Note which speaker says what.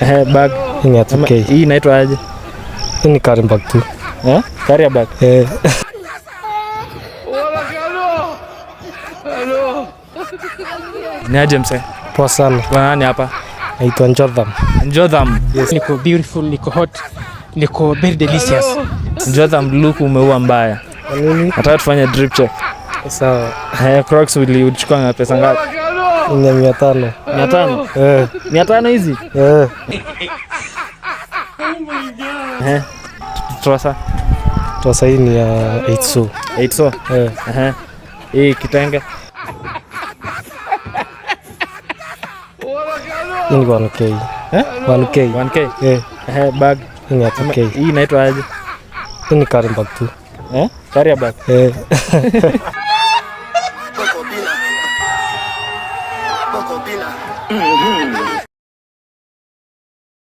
Speaker 1: Bag.
Speaker 2: Hii ni ya 2K.
Speaker 1: Hii inaitwa aje?
Speaker 2: Hii ni carry bag tu.
Speaker 1: Carry bag. Ni aje mse?
Speaker 2: Poa sana.
Speaker 1: Kwa nani hapa?
Speaker 2: Naitwa Njotham.
Speaker 1: Njotham.
Speaker 2: Yes.
Speaker 3: Niko beautiful, niko hot, niko very delicious.
Speaker 1: Njotham, look umeua mbaya.
Speaker 2: Kwa nini?
Speaker 1: Nataka tufanye drip check.
Speaker 2: Sawa.
Speaker 1: Crocs ulichukua na pesa ngapi?
Speaker 2: Ni 500.
Speaker 1: 500? 500 hizi? Trosa?
Speaker 2: Trosa hii ni ya 800.
Speaker 1: 800? Hii kitenge?
Speaker 2: Hii ni 1K. 1K.
Speaker 1: 1K? Bag?
Speaker 2: Hii ni ya 2K.
Speaker 1: Hii inaitwa aje?
Speaker 2: Hii ni carry bag tu.
Speaker 1: Carry bag?